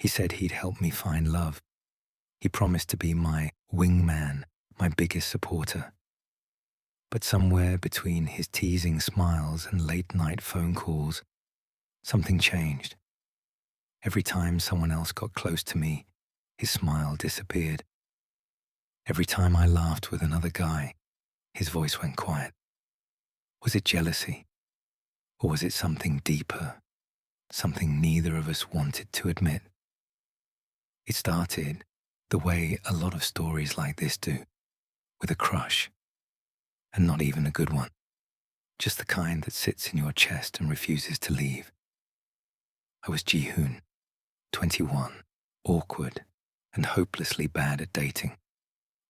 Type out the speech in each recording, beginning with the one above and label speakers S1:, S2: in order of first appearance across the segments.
S1: He said he'd help me find love. He promised to be my wingman, my biggest supporter. But somewhere between his teasing smiles and late-night phone calls, something changed. Every time someone else got close to me, his smile disappeared. Every time I laughed with another guy, his voice went quiet. Was it jealousy? Or was it something deeper, something neither of us wanted to admit? It started the way a lot of stories like this do, with a crush, and not even a good one, just the kind that sits in your chest and refuses to leave. I was Ji-hoon, 21, awkward, and hopelessly bad at dating.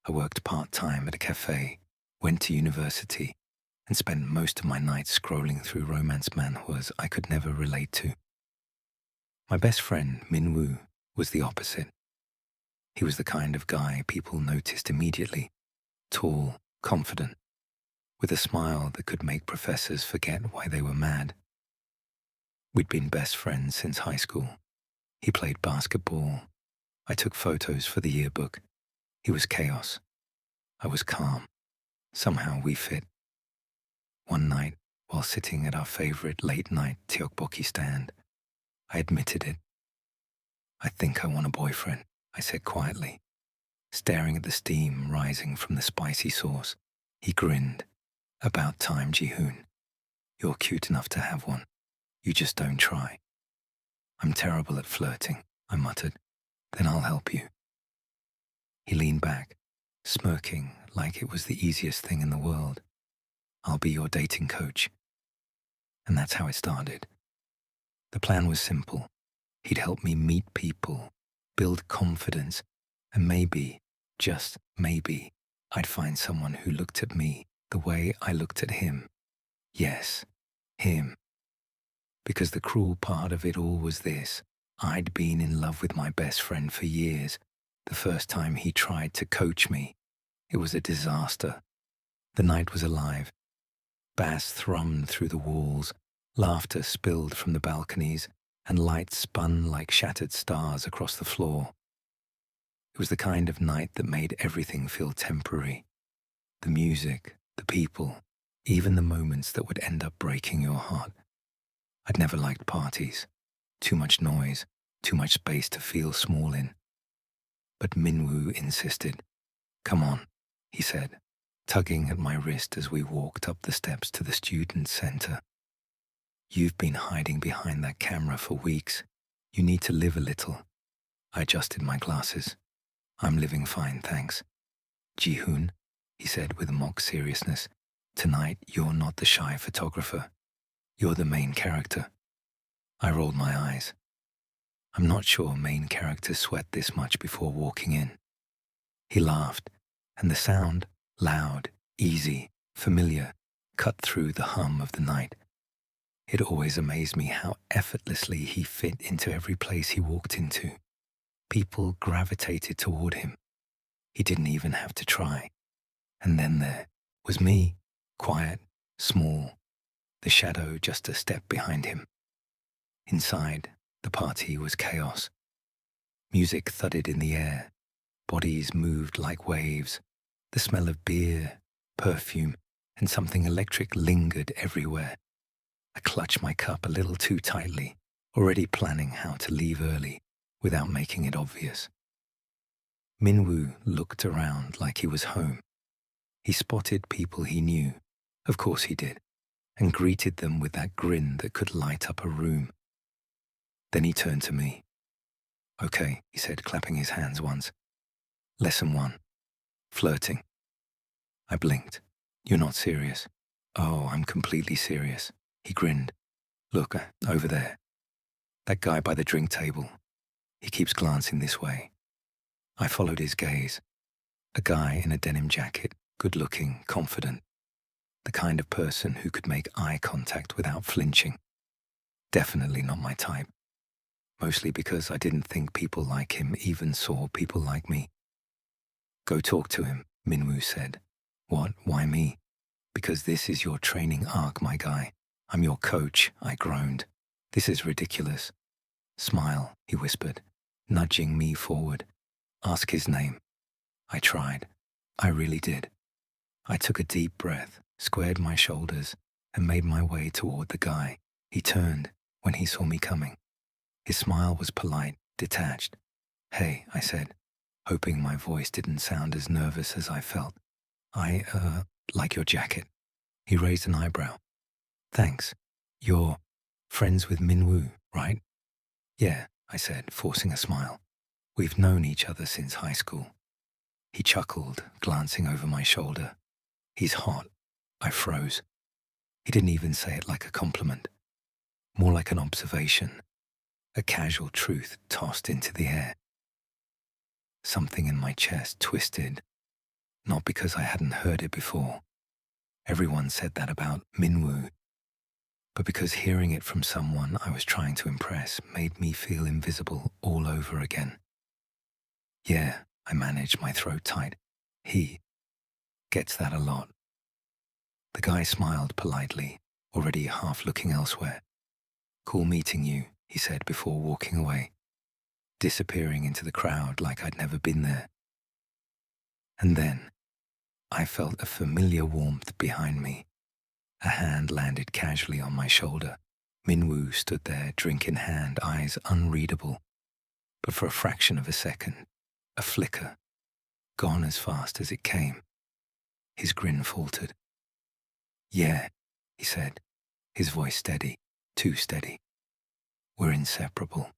S1: I worked part-time at a cafe, went to university, and spent most of my nights scrolling through romance manhwas I could never relate to. My best friend, Min-woo, was the opposite. He was the kind of guy people noticed immediately, tall, confident, with a smile that could make professors forget why they were mad. We'd been best friends since high school. He played basketball. I took photos for the yearbook. He was chaos. I was calm. Somehow we fit. One night, while sitting at our favorite late-night tteokbokki stand, I admitted it. "I think I want a boyfriend," I said quietly, staring at the steam rising from the spicy sauce. He grinned. "About time, Ji-hoon. You're cute enough to have one. You just don't try." "I'm terrible at flirting," I muttered. "Then I'll help you." He leaned back, smirking like it was the easiest thing in the world. "I'll be your dating coach." And that's how it started. The plan was simple. He'd help me meet people, build confidence, and maybe, just maybe, I'd find someone who looked at me the way I looked at him. Yes, him. Because the cruel part of it all was this. I'd been in love with my best friend for years. The first time he tried to coach me, it was a disaster. The night was alive. Bass thrummed through the walls, laughter spilled from the balconies, and lights spun like shattered stars across the floor. It was the kind of night that made everything feel temporary. The music, the people, even the moments that would end up breaking your heart. I'd never liked parties. Too much noise, too much space to feel small in. But Min-woo insisted. "Come on," he said, tugging at my wrist as we walked up the steps to the student center. "You've been hiding behind that camera for weeks. You need to live a little." I adjusted my glasses. "I'm living fine, thanks." "Ji-hoon," he said with a mock seriousness, "tonight you're not the shy photographer. You're the main character." I rolled my eyes. I'm not sure main characters sweat this much before walking in. He laughed, and the sound, loud, easy, familiar, cut through the hum of the night. It always amazed me how effortlessly he fit into every place he walked into. People gravitated toward him. He didn't even have to try. And then there was me, quiet, small, the shadow just a step behind him. Inside, the party was chaos. Music thudded in the air. Bodies moved like waves. The smell of beer, perfume, and something electric lingered everywhere. I clutched my cup a little too tightly, already planning how to leave early without making it obvious. Min-woo looked around like he was home. He spotted people he knew, of course he did, and greeted them with that grin that could light up a room. Then he turned to me. "Okay," he said, clapping his hands once. "Lesson 1. Flirting." I blinked. "You're not serious." "Oh, I'm completely serious." He grinned. "Look, over there. That guy by the drink table. He keeps glancing this way." I followed his gaze. A guy in a denim jacket, good-looking, confident. The kind of person who could make eye contact without flinching. Definitely not my type. Mostly because I didn't think people like him even saw people like me. "Go talk to him," Min-woo said. "What? Why me?" "Because this is your training arc, my guy. I'm your coach," I groaned. "This is ridiculous." "Smile," he whispered. nudging me forward. Ask his name. I tried. I really did. I took a deep breath, squared my shoulders, and made my way toward the guy. He turned when he saw me coming. His smile was polite, detached. "Hey," I said, hoping my voice didn't sound as nervous as I felt. I like your jacket." He raised an eyebrow. "Thanks. You're friends with Minwoo, right?" "Yeah," I said, forcing a smile. "We've known each other since high school." He chuckled, glancing over my shoulder. "He's hot." I froze. He didn't even say it like a compliment, more like an observation, a casual truth tossed into the air. Something in my chest twisted, not because I hadn't heard it before. Everyone said that about Minwoo, but because hearing it from someone I was trying to impress made me feel invisible all over again. "Yeah," I managed, my throat tight. "He gets that a lot." The guy smiled politely, already half looking elsewhere. "Cool meeting you," he said before walking away, disappearing into the crowd like I'd never been there. And then I felt a familiar warmth behind me. A hand landed casually on my shoulder. Minwoo stood there, drink in hand, eyes unreadable. But for a fraction of a second, a flicker, gone as fast as it came. His grin faltered. "Yeah," he said, his voice steady, too steady. "We're inseparable."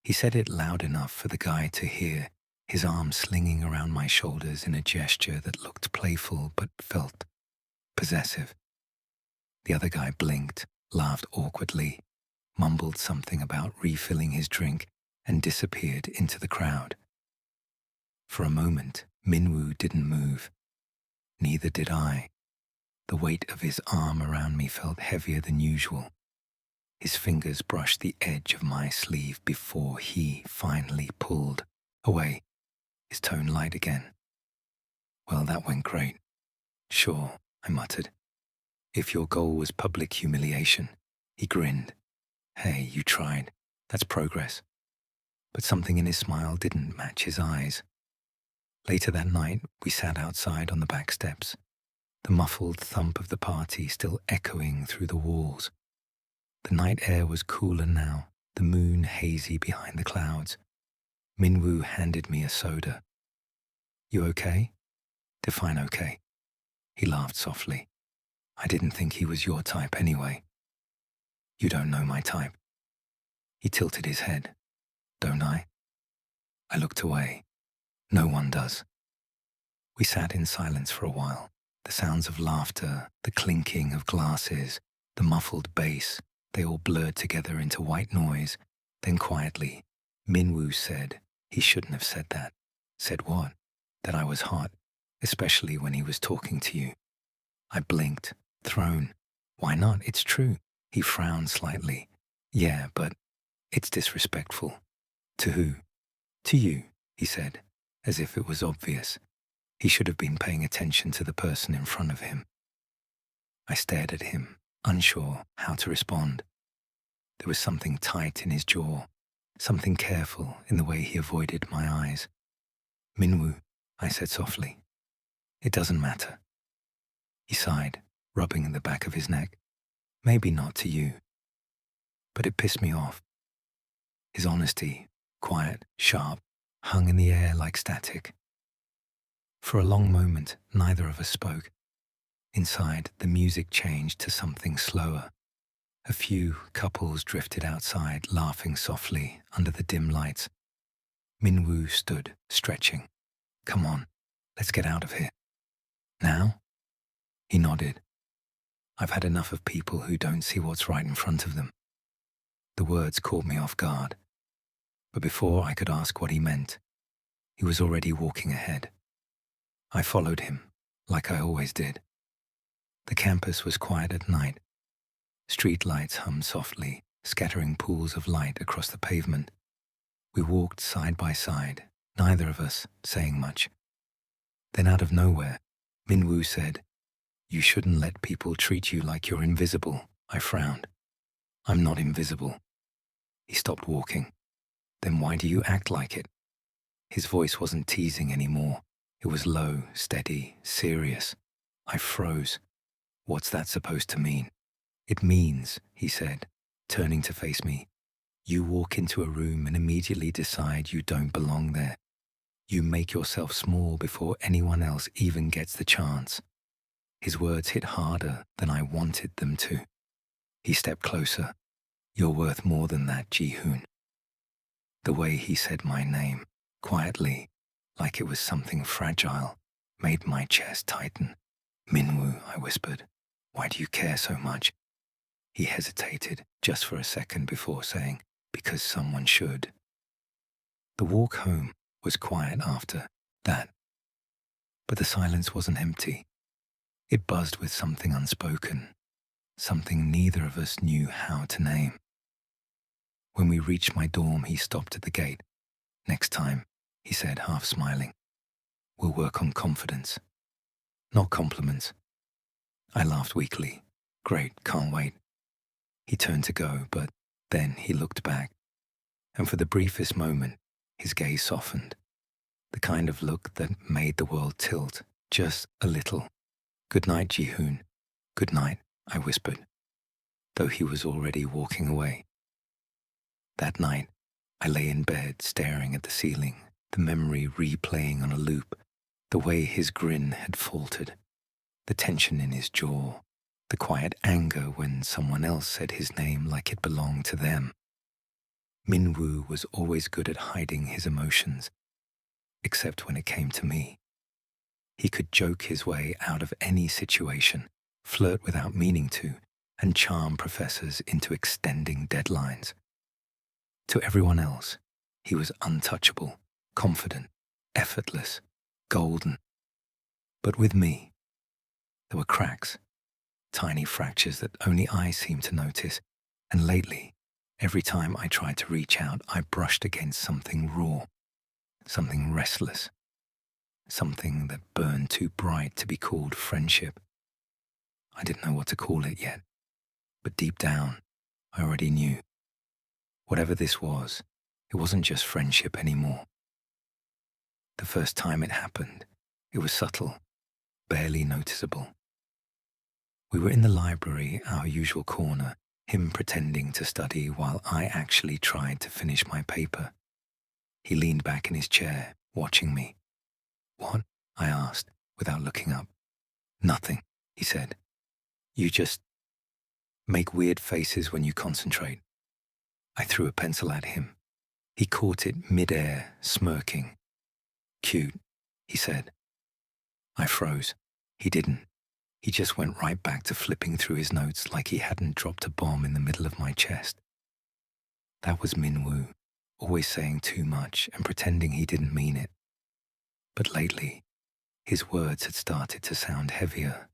S1: He said it loud enough for the guy to hear, his arm slinging around my shoulders in a gesture that looked playful but felt possessive. The other guy blinked, laughed awkwardly, mumbled something about refilling his drink, and disappeared into the crowd. For a moment, Minwoo didn't move. Neither did I. The weight of his arm around me felt heavier than usual. His fingers brushed the edge of my sleeve before he finally pulled away, his tone light again. "Well, that went great." "Sure," I muttered. "If your goal was public humiliation." He grinned. "Hey, you tried. That's progress." But something in his smile didn't match his eyes. Later that night, we sat outside on the back steps, the muffled thump of the party still echoing through the walls. The night air was cooler now, the moon hazy behind the clouds. Minwoo handed me a soda. "You okay?" "Define okay." He laughed softly. "I didn't think he was your type anyway." "You don't know my type." He tilted his head. "Don't I?" I looked away. "No one does." We sat in silence for a while. The sounds of laughter, the clinking of glasses, the muffled bass, they all blurred together into white noise. Then quietly, Minwoo said he shouldn't have said that. "Said what?" "That I was hot, especially when he was talking to you." I blinked, thrown. "Why not? It's true." He frowned slightly. "Yeah, but it's disrespectful." "To who?" "To you," he said, as if it was obvious. He should have been paying attention to the person in front of him. I stared at him, unsure how to respond. There was something tight in his jaw, something careful in the way he avoided my eyes. "Minwoo," I said softly. "It doesn't matter." He sighed, rubbing the back of his neck. "Maybe not to you. But it pissed me off." His honesty, quiet, sharp, hung in the air like static. For a long moment, neither of us spoke. Inside, the music changed to something slower. A few couples drifted outside, laughing softly under the dim lights. Minwoo stood, stretching. "Come on, let's get out of here." "Now?" He nodded. "I've had enough of people who don't see what's right in front of them." The words caught me off guard. But before I could ask what he meant, he was already walking ahead. I followed him, like I always did. The campus was quiet at night. Street lights hummed softly, scattering pools of light across the pavement. We walked side by side, neither of us saying much. Then out of nowhere, Minwoo said, "You shouldn't let people treat you like you're invisible." I frowned. "I'm not invisible." He stopped walking. Then why do you act like it? His voice wasn't teasing anymore. It was low, steady, serious. I froze. What's that supposed to mean? It means, he said, turning to face me, you walk into a room and immediately decide you don't belong there. You make yourself small before anyone else even gets the chance. His words hit harder than I wanted them to. He stepped closer. You're worth more than that, Ji-hoon. The way he said my name, quietly, like it was something fragile, made my chest tighten. Minwoo, I whispered. Why do you care so much? He hesitated just for a second before saying, because someone should. The walk home was quiet after that, but the silence wasn't empty. It buzzed with something unspoken, something neither of us knew how to name. When we reached my dorm, he stopped at the gate. Next time, he said, half smiling, we'll work on confidence, not compliments. I laughed weakly. Great, can't wait. He turned to go, but then he looked back, and for the briefest moment, his gaze softened, the kind of look that made the world tilt just a little. Good night, Ji-hoon. Good night, I whispered, though he was already walking away. That night, I lay in bed staring at the ceiling, the memory replaying on a loop, the way his grin had faltered, the tension in his jaw, the quiet anger when someone else said his name like it belonged to them. Minwoo was always good at hiding his emotions, except when it came to me. He could joke his way out of any situation, flirt without meaning to, and charm professors into extending deadlines. To everyone else, he was untouchable, confident, effortless, golden. But with me, there were cracks, tiny fractures that only I seemed to notice, and lately, every time I tried to reach out, I brushed against something raw, something restless, something that burned too bright to be called friendship. I didn't know what to call it yet, but deep down, I already knew. Whatever this was, it wasn't just friendship anymore. The first time it happened, it was subtle, barely noticeable. We were in the library, our usual corner, him pretending to study while I actually tried to finish my paper. He leaned back in his chair, watching me. What? I asked, without looking up. Nothing, he said. You just make weird faces when you concentrate. I threw a pencil at him. He caught it mid-air, smirking. Cute, he said. I froze. He didn't. He just went right back to flipping through his notes like he hadn't dropped a bomb in the middle of my chest. That was Minwoo, always saying too much and pretending he didn't mean it. But lately, his words had started to sound heavier,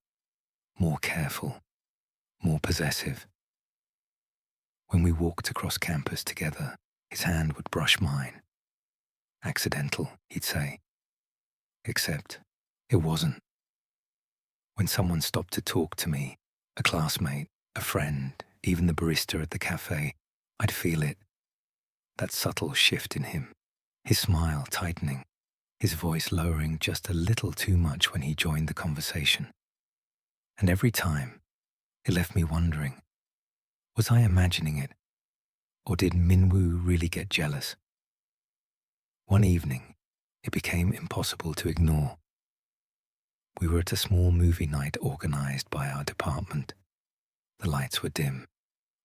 S1: more careful, more possessive. When we walked across campus together, his hand would brush mine. Accidental, he'd say. Except it wasn't. When someone stopped to talk to me, a classmate, a friend, even the barista at the cafe, I'd feel it. That subtle shift in him, his smile tightening, his voice lowering just a little too much when he joined the conversation. And every time, it left me wondering, was I imagining it? Or did Minwoo really get jealous? One evening, it became impossible to ignore. We were at a small movie night organized by our department. The lights were dim,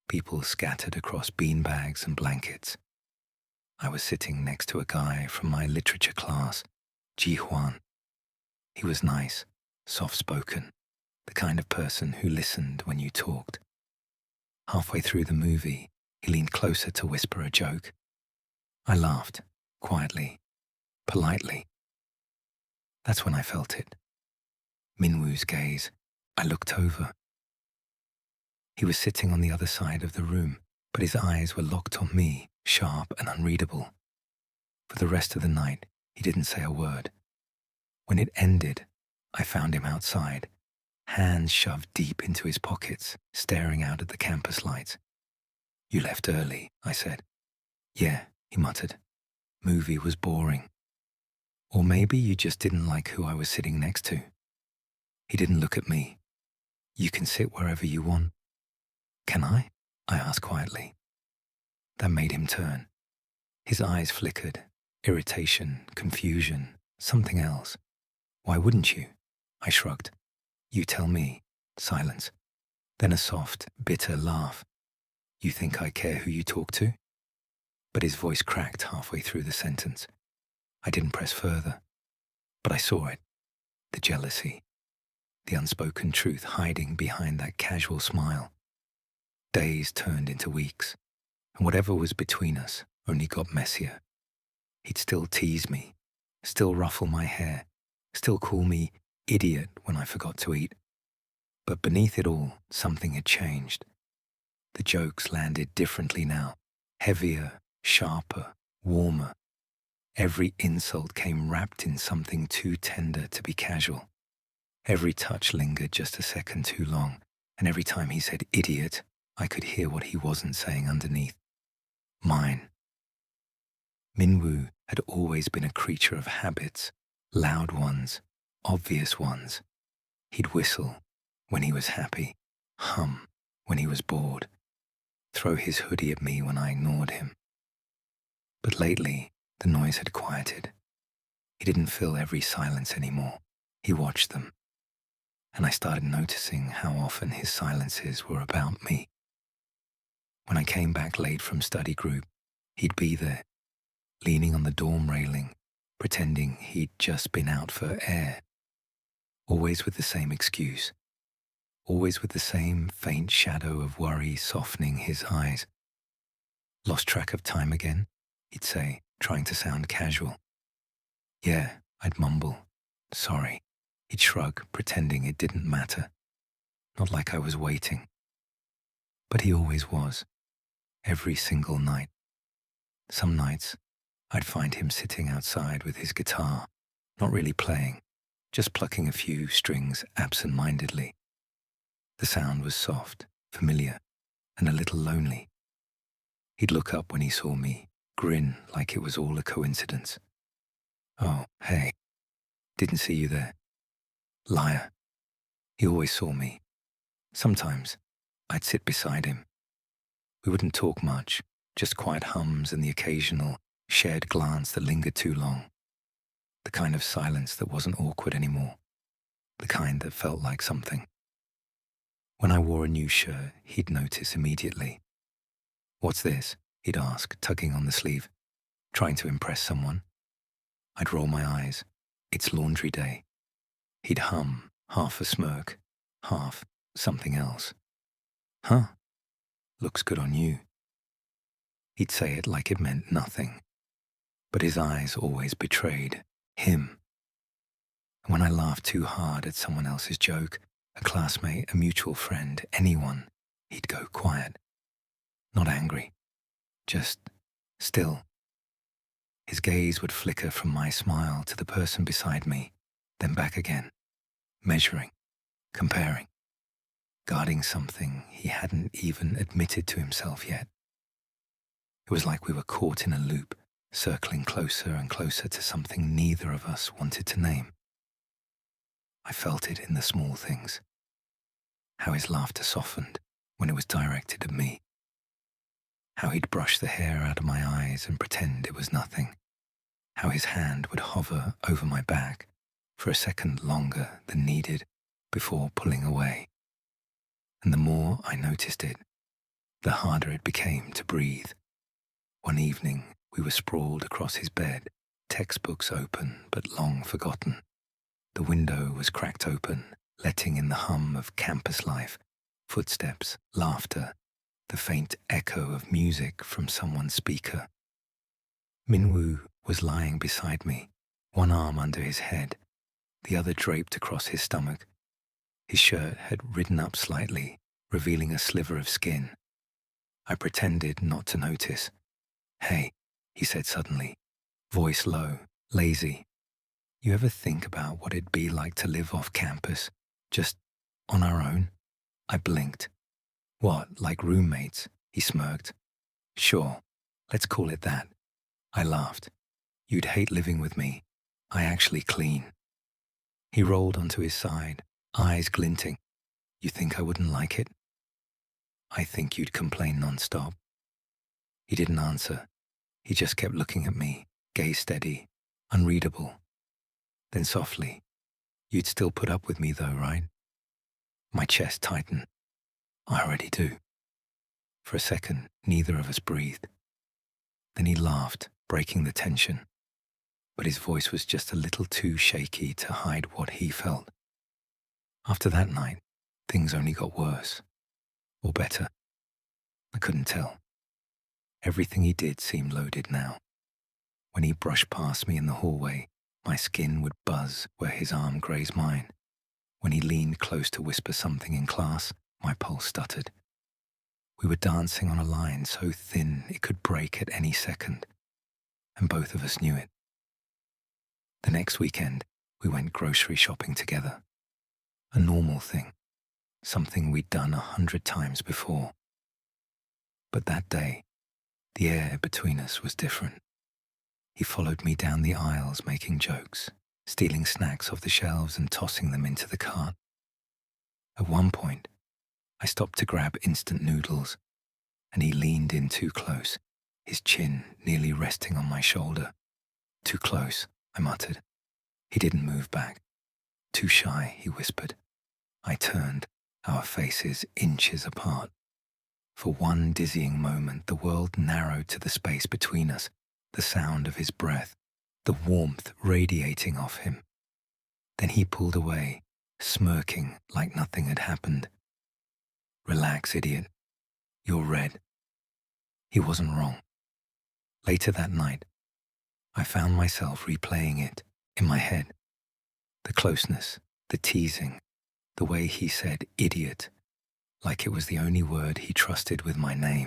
S1: people scattered across beanbags and blankets. I was sitting next to a guy from my literature class, Ji-hwan. He was nice, soft-spoken, the kind of person who listened when you talked. Halfway through the movie, he leaned closer to whisper a joke. I laughed, quietly, politely. That's when I felt it. Minwoo's gaze. I looked over. He was sitting on the other side of the room, but his eyes were locked on me, sharp and unreadable. For the rest of the night, he didn't say a word. When it ended, I found him outside, hands shoved deep into his pockets, staring out at the campus lights. You left early, I said. Yeah, he muttered. Movie was boring. Or maybe you just didn't like who I was sitting next to. He didn't look at me. You can sit wherever you want. Can I? I asked quietly. That made him turn. His eyes flickered. Irritation, confusion, something else. Why wouldn't you? I shrugged. You tell me. Silence. Then a soft, bitter laugh. You think I care who you talk to? But his voice cracked halfway through the sentence. I didn't press further. But I saw it. The jealousy. The unspoken truth hiding behind that casual smile. Days turned into weeks, and whatever was between us only got messier. He'd still tease me, still ruffle my hair, still call me idiot when I forgot to eat. But beneath it all, something had changed. The jokes landed differently now, heavier, sharper, warmer. Every insult came wrapped in something too tender to be casual. Every touch lingered just a second too long, and every time he said idiot, I could hear what he wasn't saying underneath. Mine. Minwoo had always been a creature of habits, loud ones, obvious ones. He'd whistle when he was happy, hum when he was bored, throw his hoodie at me when I ignored him. But lately, the noise had quieted. He didn't fill every silence anymore. He watched them. And I started noticing how often his silences were about me. When I came back late from study group, he'd be there, leaning on the dorm railing, pretending he'd just been out for air. Always with the same excuse. Always with the same faint shadow of worry softening his eyes. Lost track of time again, he'd say, trying to sound casual. Yeah, I'd mumble. Sorry. He'd shrug, pretending it didn't matter. Not like I was waiting. But he always was. Every single night. Some nights, I'd find him sitting outside with his guitar, not really playing, just plucking a few strings absent-mindedly. The sound was soft, familiar, and a little lonely. He'd look up when he saw me, grin like it was all a coincidence. Oh, hey, didn't see you there. Liar. He always saw me. Sometimes, I'd sit beside him. We wouldn't talk much, just quiet hums and the occasional shared glance that lingered too long. The kind of silence that wasn't awkward anymore. The kind that felt like something. When I wore a new shirt, he'd notice immediately. What's this? He'd ask, tugging on the sleeve. Trying to impress someone? I'd roll my eyes. It's laundry day. He'd hum, half a smirk, half something else. Huh? Looks good on you. He'd say it like it meant nothing. But his eyes always betrayed him. And when I laughed too hard at someone else's joke, a classmate, a mutual friend, anyone, he'd go quiet. Not angry. Just still. His gaze would flicker from my smile to the person beside me, then back again. Measuring, comparing, guarding something he hadn't even admitted to himself yet. It was like we were caught in a loop, circling closer and closer to something neither of us wanted to name. I felt it in the small things. How his laughter softened when it was directed at me. How he'd brush the hair out of my eyes and pretend it was nothing. How his hand would hover over my back for a second longer than needed before pulling away. And the more I noticed it, the harder it became to breathe. One evening, we were sprawled across his bed, textbooks open but long forgotten. The window was cracked open, letting in the hum of campus life, footsteps, laughter, the faint echo of music from someone's speaker. Minwoo was lying beside me, one arm under his head, the other draped across his stomach. His shirt had ridden up slightly, revealing a sliver of skin. I pretended not to notice. Hey, he said suddenly, voice low, lazy. You ever think about what it'd be like to live off campus, just on our own? I blinked. What, like roommates? He smirked. Sure, let's call it that. I laughed. You'd hate living with me. I actually clean. He rolled onto his side, eyes glinting. You think I wouldn't like it? I think you'd complain non-stop. He didn't answer. He just kept looking at me, gaze steady, unreadable. Then softly, you'd still put up with me though, right? My chest tightened. I already do. For a second, neither of us breathed. Then he laughed, breaking the tension. But his voice was just a little too shaky to hide what he felt. After that night, things only got worse. Or better. I couldn't tell. Everything he did seemed loaded now. When he brushed past me in the hallway, my skin would buzz where his arm grazed mine. When he leaned close to whisper something in class, my pulse stuttered. We were dancing on a line so thin it could break at any second, and both of us knew it. The next weekend, we went grocery shopping together. A normal thing, something we'd done 100 times before. But that day, the air between us was different. He followed me down the aisles making jokes, stealing snacks off the shelves and tossing them into the cart. At one point, I stopped to grab instant noodles, and he leaned in too close, his chin nearly resting on my shoulder. Too close, I muttered. He didn't move back. Too shy, he whispered. I turned, our faces inches apart. For one dizzying moment, the world narrowed to the space between us, the sound of his breath, the warmth radiating off him. Then he pulled away, smirking like nothing had happened. Relax, idiot. You're red. He wasn't wrong. Later that night, I found myself replaying it in my head. The closeness, the teasing, the way he said idiot, like it was the only word he trusted with my name.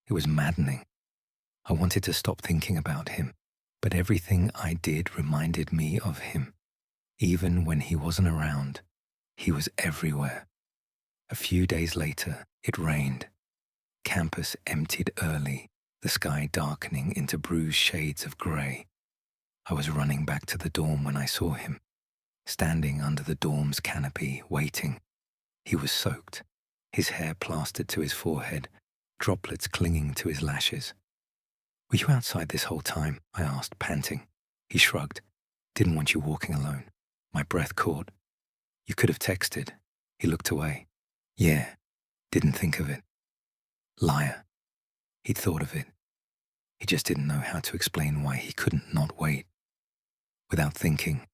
S1: It was maddening. I wanted to stop thinking about him, but everything I did reminded me of him. Even when he wasn't around, he was everywhere. A few days later, it rained. Campus emptied early, the sky darkening into bruised shades of grey. I was running back to the dorm when I saw him, standing under the dorm's canopy, waiting. He was soaked, his hair plastered to his forehead, droplets clinging to his lashes. Were you outside this whole time? I asked, panting. He shrugged. Didn't want you walking alone. My breath caught. You could have texted. He looked away. Yeah, didn't think of it. Liar. He'd thought of it. He just didn't know how to explain why he couldn't not wait. Without thinking,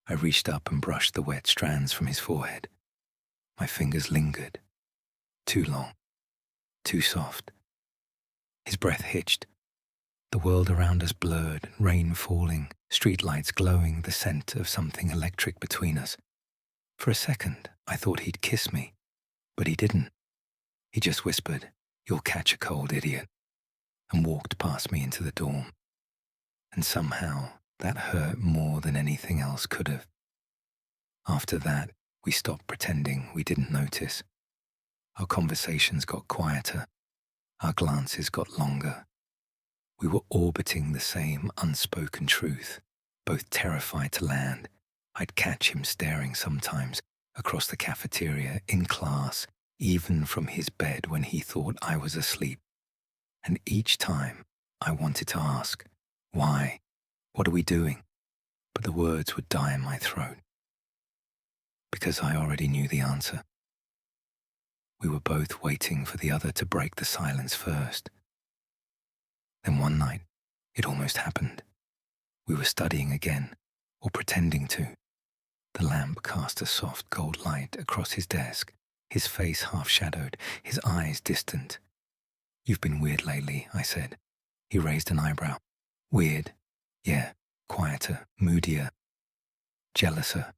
S1: I reached up and brushed the wet strands from his forehead. My fingers lingered. Too long. Too soft. His breath hitched. The world around us blurred, rain falling, streetlights glowing, the scent of something electric between us. For a second, I thought he'd kiss me, but he didn't. He just whispered, "You'll catch a cold, idiot," and walked past me into the dorm. And somehow, that hurt more than anything else could have. After that, we stopped pretending we didn't notice. Our conversations got quieter. Our glances got longer. We were orbiting the same unspoken truth, both terrified to land. I'd catch him staring sometimes, across the cafeteria, in class, even from his bed when he thought I was asleep. And each time, I wanted to ask, why? What are we doing? But the words would die in my throat. Because I already knew the answer. We were both waiting for the other to break the silence first. Then one night, it almost happened. We were studying again, or pretending to. The lamp cast a soft gold light across his desk, his face half-shadowed, his eyes distant. "You've been weird lately," I said. He raised an eyebrow. "Weird? Yeah, quieter, moodier. Jealouser."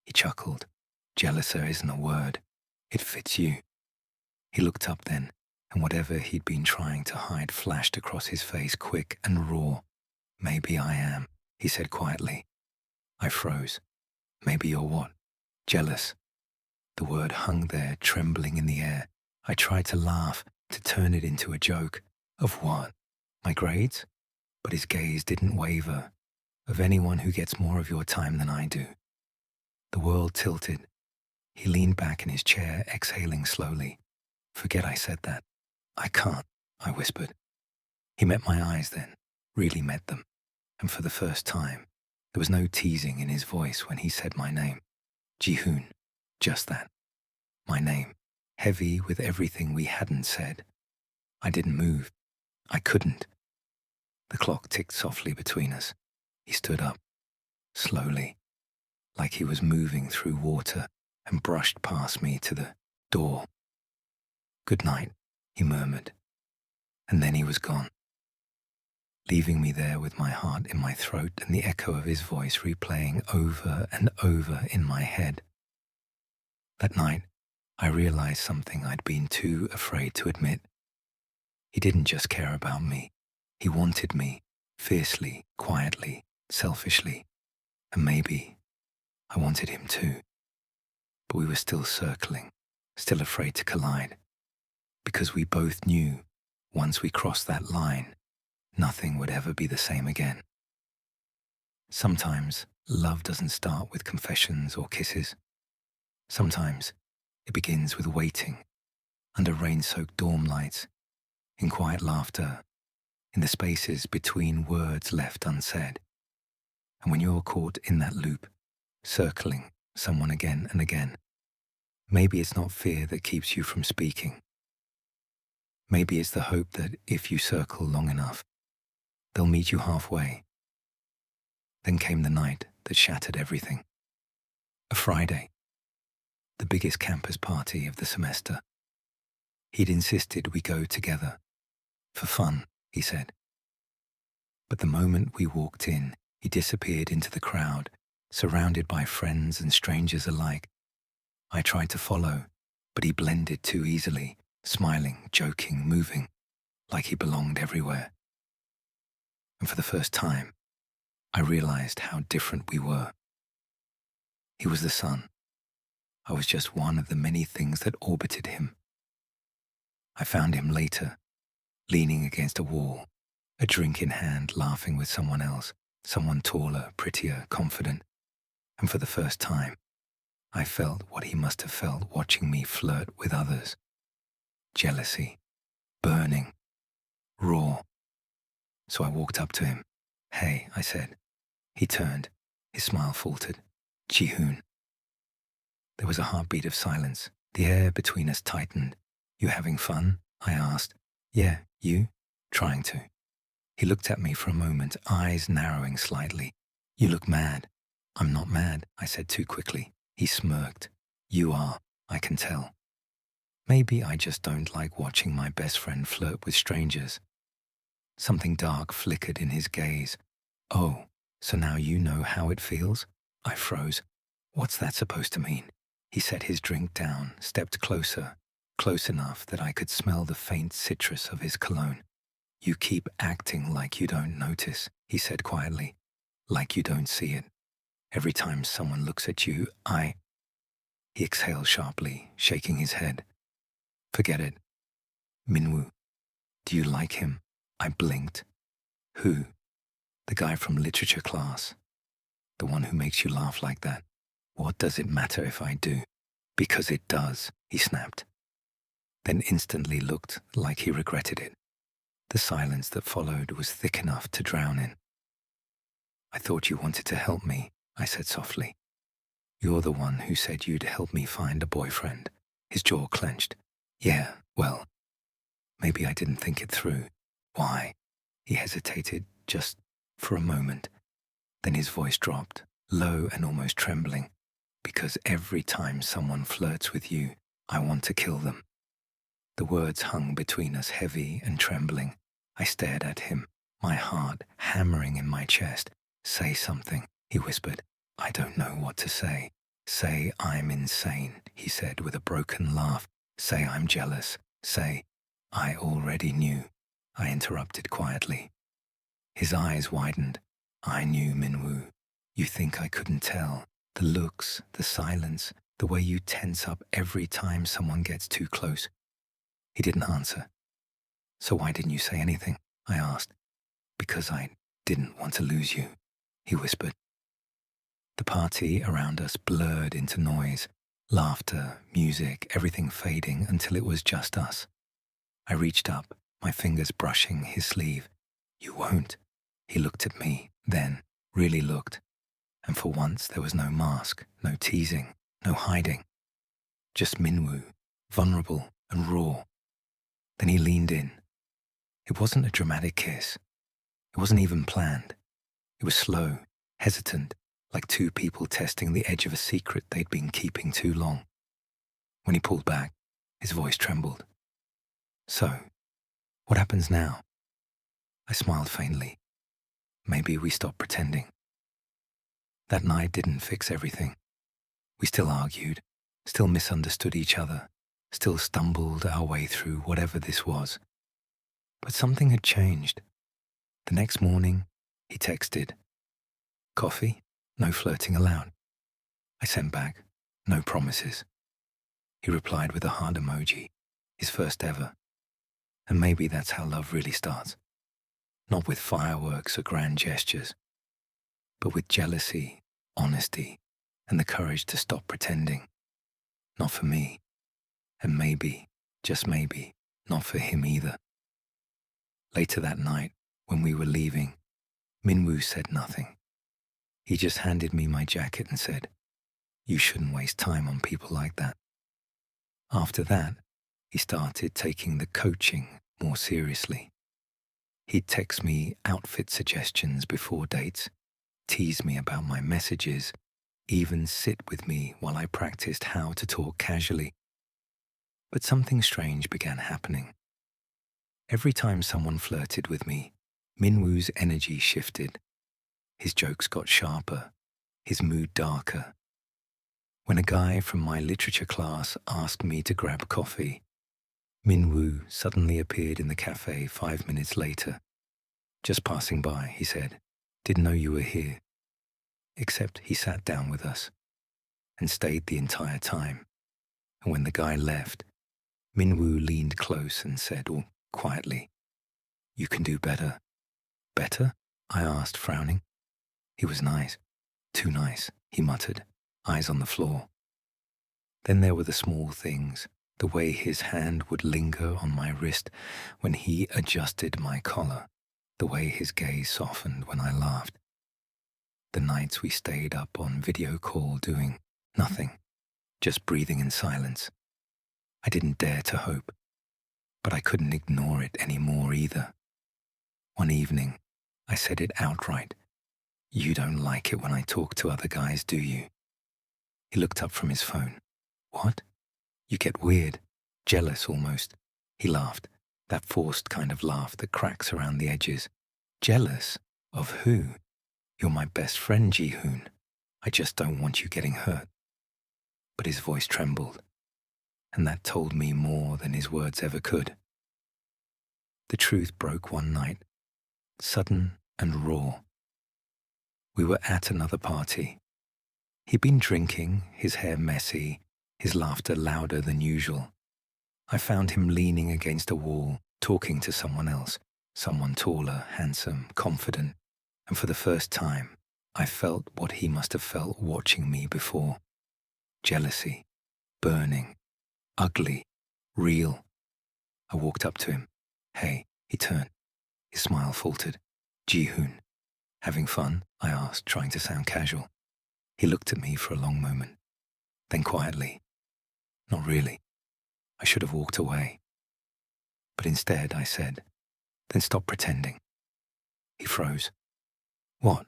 S1: He chuckled. "Jealouser isn't a word. It fits you." He looked up then, and whatever he'd been trying to hide flashed across his face quick and raw. "Maybe I am," he said quietly. I froze. "Maybe you're what?" "Jealous." The word hung there, trembling in the air. I tried to laugh, to turn it into a joke. "Of what? My grades?" but his gaze didn't waver. Of anyone who gets more of your time than I do. The world tilted. He leaned back in his chair, exhaling slowly. Forget I said that. I can't, I whispered. He met my eyes then, really met them. And for the first time, there was no teasing in his voice when he said my name. Jihoon, just that. My name, heavy with everything we hadn't said. I didn't move. I couldn't. The clock ticked softly between us. He stood up, slowly, like he was moving through water, and brushed past me to the door. Good night, he murmured. And then he was gone, leaving me there with my heart in my throat and the echo of his voice replaying over and over in my head. That night, I realized something I'd been too afraid to admit. He didn't just care about me. He wanted me, fiercely, quietly, selfishly. And maybe I wanted him too. But we were still circling, still afraid to collide. Because we both knew, once we crossed that line, nothing would ever be the same again. Sometimes love doesn't start with confessions or kisses. Sometimes it begins with waiting, under rain-soaked dorm lights, in quiet laughter, in the spaces between words left unsaid. And when you're caught in that loop, circling someone again and again, maybe it's not fear that keeps you from speaking. Maybe it's the hope that if you circle long enough, they'll meet you halfway. Then came the night that shattered everything. A Friday, the biggest campus party of the semester. He'd insisted we go together. For fun, he said. But the moment we walked in, he disappeared into the crowd, surrounded by friends and strangers alike. I tried to follow, but he blended too easily, smiling, joking, moving, like he belonged everywhere. And for the first time, I realized how different we were. He was the sun. I was just one of the many things that orbited him. I found him later, leaning against a wall, a drink in hand, laughing with someone else, someone taller, prettier, confident. And for the first time, I felt what he must have felt watching me flirt with others. Jealousy, burning, raw. So I walked up to him. Hey, I said. He turned. His smile faltered. Jihoon. There was a heartbeat of silence. The air between us tightened. You having fun? I asked. Yeah, you? Trying to. He looked at me for a moment, eyes narrowing slightly. You look mad. I'm not mad, I said too quickly. He smirked. You are, I can tell. Maybe I just don't like watching my best friend flirt with strangers. Something dark flickered in his gaze. Oh, so now you know how it feels? I froze. What's that supposed to mean? He set his drink down, stepped closer, close enough that I could smell the faint citrus of his cologne. You keep acting like you don't notice, he said quietly, like you don't see it. Every time someone looks at you, He exhaled sharply, shaking his head. Forget it. Minwoo. Do you like him? I blinked. Who? The guy from literature class. The one who makes you laugh like that. What does it matter if I do? Because it does, he snapped. Then instantly looked like he regretted it. The silence that followed was thick enough to drown in. I thought you wanted to help me, I said softly. You're the one who said you'd help me find a boyfriend. His jaw clenched. Yeah, well, maybe I didn't think it through. Why? He hesitated, just for a moment. Then his voice dropped, low and almost trembling. Because every time someone flirts with you, I want to kill them. The words hung between us, heavy and trembling. I stared at him, my heart hammering in my chest. Say something, he whispered. I don't know what to say. Say I'm insane, he said with a broken laugh. Say I'm jealous. Say, I already knew. I interrupted quietly. His eyes widened. I knew, Minwoo. You think I couldn't tell? The looks, the silence, the way you tense up every time someone gets too close. He didn't answer. So why didn't you say anything? I asked. Because I didn't want to lose you, he whispered. The party around us blurred into noise, laughter, music, everything fading until it was just us. I reached up, my fingers brushing his sleeve. You won't. He looked at me, then really looked. And for once there was no mask, no teasing, no hiding. Just Minwoo, vulnerable and raw. Then he leaned in. It wasn't a dramatic kiss. It wasn't even planned. It was slow, hesitant, like two people testing the edge of a secret they'd been keeping too long. When he pulled back, his voice trembled. So, what happens now? I smiled faintly. Maybe we stop pretending. That night didn't fix everything. We still argued, still misunderstood each other, still stumbled our way through whatever this was. But something had changed. The next morning, he texted, "Coffee? No flirting allowed." I sent back, "No promises." He replied with a heart emoji, his first ever. And maybe that's how love really starts. Not with fireworks or grand gestures, but with jealousy, honesty, and the courage to stop pretending. Not for me, and maybe, just maybe, not for him either. Later that night, when we were leaving, Minwoo said nothing. He just handed me my jacket and said, "You shouldn't waste time on people like that." After that, he started taking the coaching more seriously. He'd text me outfit suggestions before dates, tease me about my messages, even sit with me while I practiced how to talk casually. But something strange began happening. Every time someone flirted with me, Minwoo's energy shifted. His jokes got sharper, his mood darker. When a guy from my literature class asked me to grab coffee, Minwoo suddenly appeared in the cafe 5 minutes later. "Just passing by," he said. "Didn't know you were here." Except he sat down with us and stayed the entire time. And when the guy left, Minwoo leaned close and said, all quietly, "You can do better." "Better?" I asked, frowning. He was nice. "Too nice," he muttered, eyes on the floor. Then there were the small things, the way his hand would linger on my wrist when he adjusted my collar, the way his gaze softened when I laughed. The nights we stayed up on video call doing nothing, just breathing in silence. I didn't dare to hope, but I couldn't ignore it anymore either. One evening, I said it outright. "You don't like it when I talk to other guys, do you?" He looked up from his phone. "What?" "You get weird, jealous almost." He laughed, that forced kind of laugh that cracks around the edges. "Jealous? Of who?" "You're my best friend, Ji-hoon. I just don't want you getting hurt." But his voice trembled, and that told me more than his words ever could. The truth broke one night, sudden and raw. We were at another party. He'd been drinking, his hair messy, his laughter louder than usual. I found him leaning against a wall, talking to someone else, someone taller, handsome, confident, and for the first time, I felt what he must have felt watching me before. Jealousy, burning, ugly, real. I walked up to him. "Hey," he turned. His smile faltered. "Ji-hoon. Having fun?" I asked, trying to sound casual. He looked at me for a long moment. Then quietly, "Not really. I should have walked away." But instead I said, "Then stop pretending." He froze. "What?"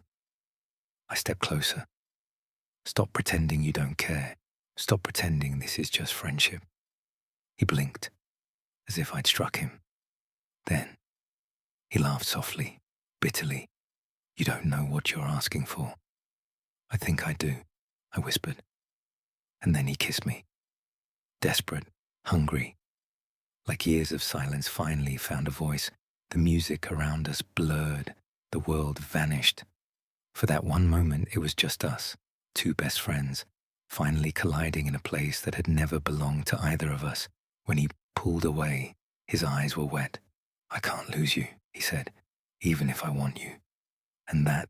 S1: I stepped closer. "Stop pretending you don't care. Stop pretending this is just friendship." He blinked, as if I'd struck him. Then he laughed softly, bitterly. "You don't know what you're asking for." "I think I do," I whispered. And then he kissed me. Desperate, hungry. Like years of silence finally found a voice. The music around us blurred. The world vanished. For that one moment, it was just us, two best friends, finally colliding in a place that had never belonged to either of us. When he pulled away, his eyes were wet. "I can't lose you," he said, even if I want you. And that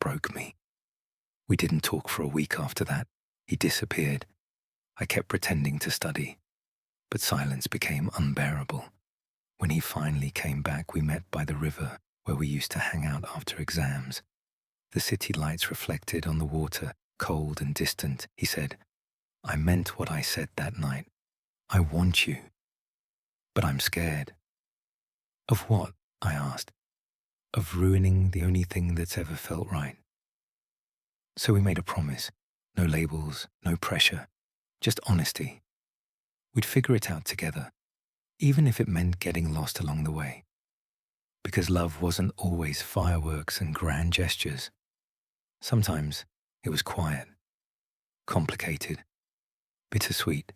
S1: broke me. We didn't talk for a week after that. He disappeared. I kept pretending to study, but silence became unbearable. When he finally came back, we met by the river where we used to hang out after exams. The city lights reflected on the water, cold and distant. He said, "I meant what I said that night. I want you. But I'm scared." "Of what?" I asked. "Of ruining the only thing that's ever felt right." So we made a promise. No labels, no pressure, just honesty. We'd figure it out together, even if it meant getting lost along the way. Because love wasn't always fireworks and grand gestures. Sometimes it was quiet, complicated, bittersweet.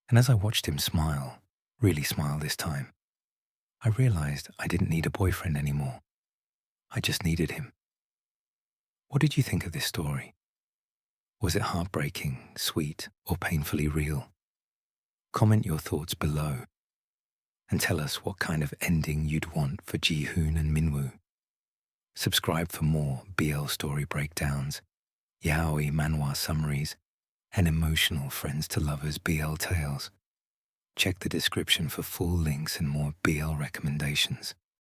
S1: And as I watched him smile, really smile this time, I realized I didn't need a boyfriend anymore. I just needed him. What did you think of this story? Was it heartbreaking, sweet, or painfully real? Comment your thoughts below and tell us what kind of ending you'd want for Ji-hoon and Minwoo. Subscribe for more BL story breakdowns, yaoi manhwa summaries, and emotional friends to lovers BL tales. Check the description for full links and more BL recommendations.